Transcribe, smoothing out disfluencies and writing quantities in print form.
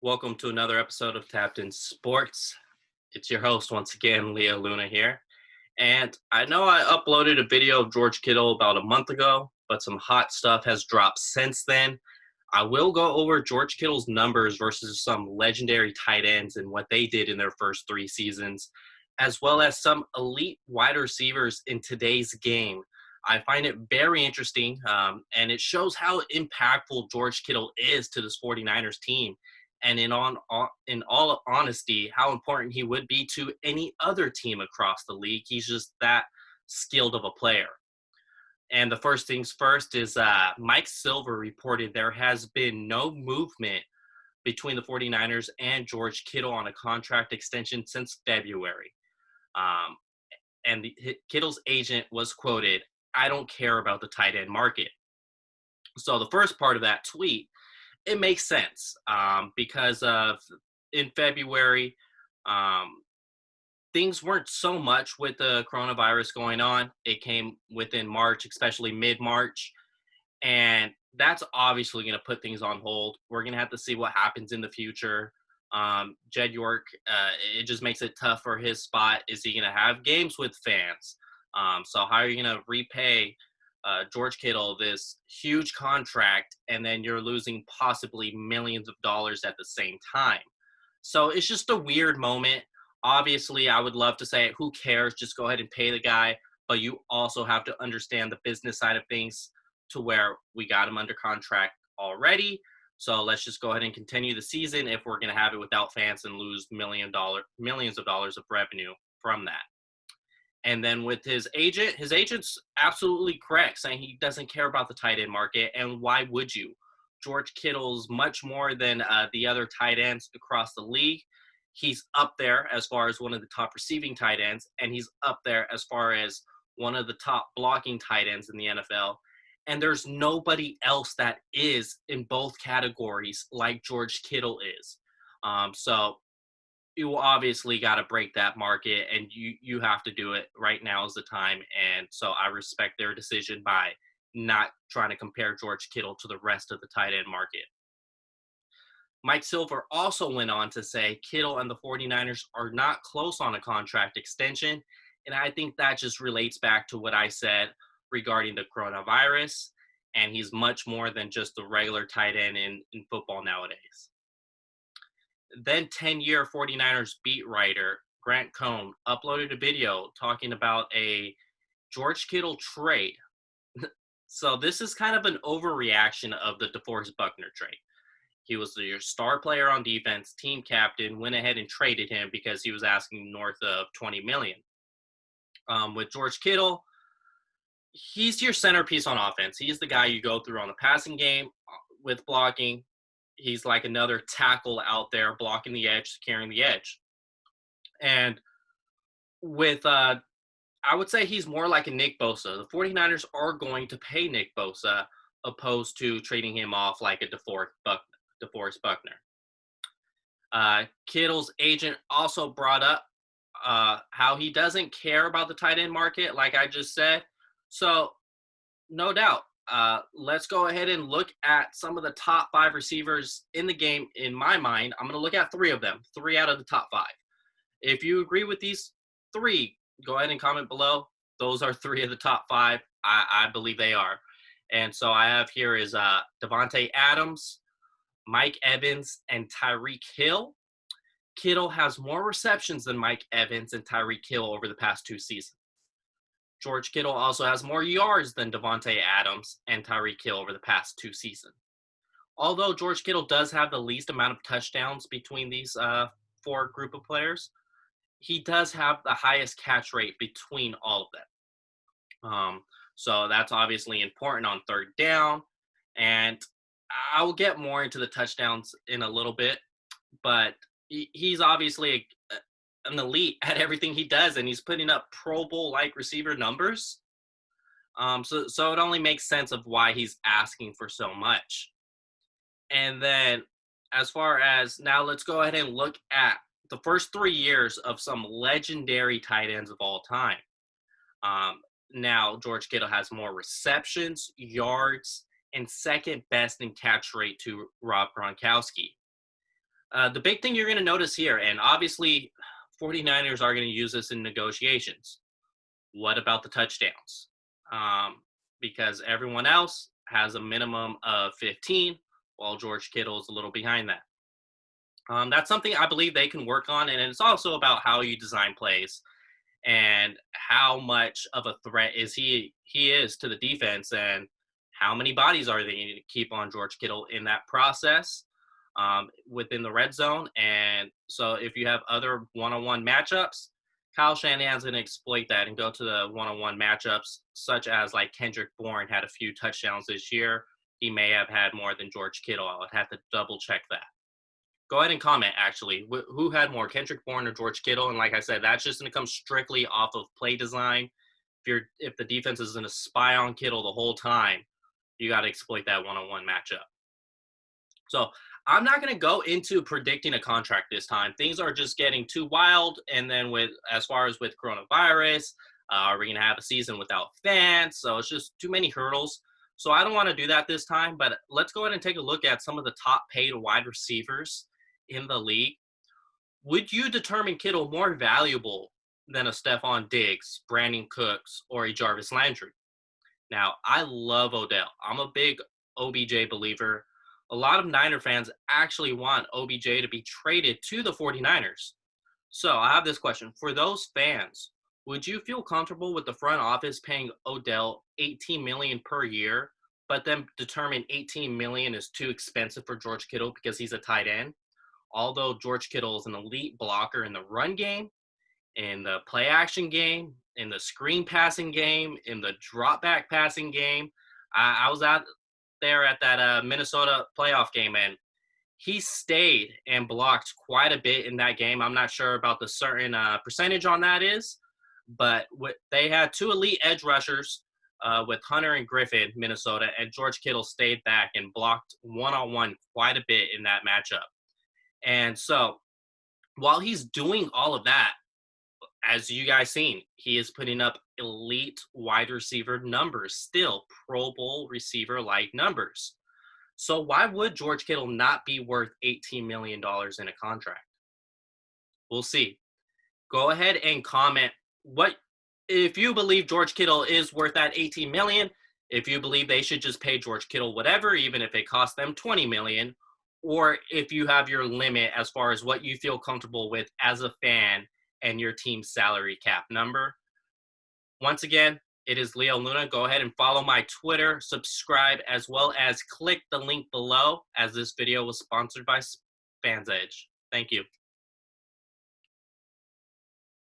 Welcome to another episode of Tapped in Sports. It's your host once again, Leo Luna here. And I know I uploaded a video of George Kittle about a month ago, but some hot stuff has dropped since then. I will go over George Kittle's numbers versus some legendary tight ends and what they did in their first three seasons, as well as some elite wide receivers in today's game. I find it very interesting, and it shows how impactful George Kittle is to this 49ers team. And in all honesty, how important he would be to any other team across the league. He's just that skilled of a player. And the first things first is Mike Silver reported there has been no movement between the 49ers and George Kittle on a contract extension since February. Um, and Kittle's agent was quoted, "I don't care about the tight end market." So the first part of that tweet, it makes sense because of in February, um, things weren't so much with the coronavirus going on. It came within March, especially mid March. And that's obviously going to put things on hold. We're going to have to see what happens in the future. Jed York, it just makes it tough for his spot. Is he going to have games with fans? So how are you going to repay George Kittle this huge contract, and then you're losing possibly millions of dollars at the same time? So it's just a weird moment. Obviously, I would love to say, who cares? Just go ahead and pay the guy. But you also have to understand the business side of things to where we got him under contract already. So let's just go ahead and continue the season if we're going to have it without fans and lose millions of dollars of revenue from that. And then with his agent's absolutely correct, saying he doesn't care about the tight end market. And why would you? George Kittle's much more than the other tight ends across the league. He's up there as far as one of the top receiving tight ends, and he's up there as far as one of the top blocking tight ends in the NFL. And there's nobody else that is in both categories like George Kittle is. So you obviously got to break that market, and you have to do it right now is the time. And so I respect their decision by not trying to compare George Kittle to the rest of the tight end market. Mike Silver also went on to say Kittle and the 49ers are not close on a contract extension. And I think that just relates back to what I said regarding the coronavirus. And he's much more than just a regular tight end in football nowadays. Then 10-year 49ers beat writer Grant Cohn uploaded a video talking about a George Kittle trade. So this is kind of an overreaction of the DeForest Buckner trade. He was your star player on defense, team captain, went ahead and traded him because he was asking north of 20 million. With George Kittle, he's your centerpiece on offense. He's the guy you go through on the passing game with blocking. He's like another tackle out there blocking the edge, securing the edge. And with I would say he's more like a Nick Bosa. The 49ers are going to pay Nick Bosa opposed to trading him off like a DeForest Buckner. Kittle's agent also brought up how he doesn't care about the tight end market, like I just said. So, no doubt, let's go ahead and look at some of the top five receivers in the game. In my mind, I'm going to look at three of them, three out of the top five. If you agree with these three, go ahead and comment below. Those are three of the top five. I believe they are. And so I have here is Devontae Adams, Mike Evans, and Tyreek Hill. Kittle has more receptions than Mike Evans and Tyreek Hill over the past two seasons. George Kittle also has more yards than Devontae Adams and Tyreek Hill over the past two seasons. Although George Kittle does have the least amount of touchdowns between these four group of players, he does have the highest catch rate between all of them. So that's obviously important on third down. And I will get more into the touchdowns in a little bit, but he's obviously an elite at everything he does, and he's putting up Pro Bowl-like receiver numbers. So it only makes sense of why he's asking for so much. And then as far as now, let's go ahead and look at the first 3 years of some legendary tight ends of all time. Now, George Kittle has more receptions, yards, and second best in catch rate to Rob Gronkowski. The big thing you're going to notice here, and obviously 49ers are going to use this in negotiations. What about the touchdowns? Because everyone else has a minimum of 15, while George Kittle is a little behind that. That's something I believe they can work on, and it's also about how you design plays and how much of a threat he is to the defense, and how many bodies are they going to keep on George Kittle in that process within the red zone. And so if you have other one-on-one matchups, Kyle Shanahan's going to exploit that and go to the one-on-one matchups, such as like Kendrick Bourne had a few touchdowns this year. He may have had more than George Kittle. I would have to double check that. Go ahead and comment, actually. Who had more, Kendrick Bourne or George Kittle? And like I said, that's just going to come strictly off of play design. If the defense is going to spy on Kittle the whole time, you got to exploit that one-on-one matchup. So I'm not going to go into predicting a contract this time. Things are just getting too wild. And then as far as with coronavirus, are we going to have a season without fans? So it's just too many hurdles. So I don't want to do that this time. But let's go ahead and take a look at some of the top paid wide receivers in the league. Would you determine Kittle more valuable than a Stephon Diggs, Brandon Cooks, or a Jarvis Landry? Now, I love Odell. I'm a big OBJ believer. A lot of Niner fans actually want OBJ to be traded to the 49ers. So I have this question. For those fans, would you feel comfortable with the front office paying Odell $18 million per year, but then determine $18 million is too expensive for George Kittle because he's a tight end? Although George Kittle is an elite blocker in the run game, in the play action game, in the screen passing game, in the drop back passing game. I was out there at that Minnesota playoff game, and he stayed and blocked quite a bit in that game. I'm not sure about the certain percentage on that is, but they had two elite edge rushers with Hunter and Griffin, Minnesota, and George Kittle stayed back and blocked one-on-one quite a bit in that matchup. And so while he's doing all of that, as you guys seen, he is putting up elite wide receiver numbers, still Pro Bowl receiver-like numbers. So why would George Kittle not be worth $18 million in a contract? We'll see. Go ahead and comment what if you believe George Kittle is worth that $18 million, if you believe they should just pay George Kittle whatever, even if it costs them $20 million, or if you have your limit as far as what you feel comfortable with as a fan and your team's salary cap number. Once again, it is Leo Luna. Go ahead and follow my Twitter, subscribe, as well as click the link below, as this video was sponsored by Fans Edge. Thank you.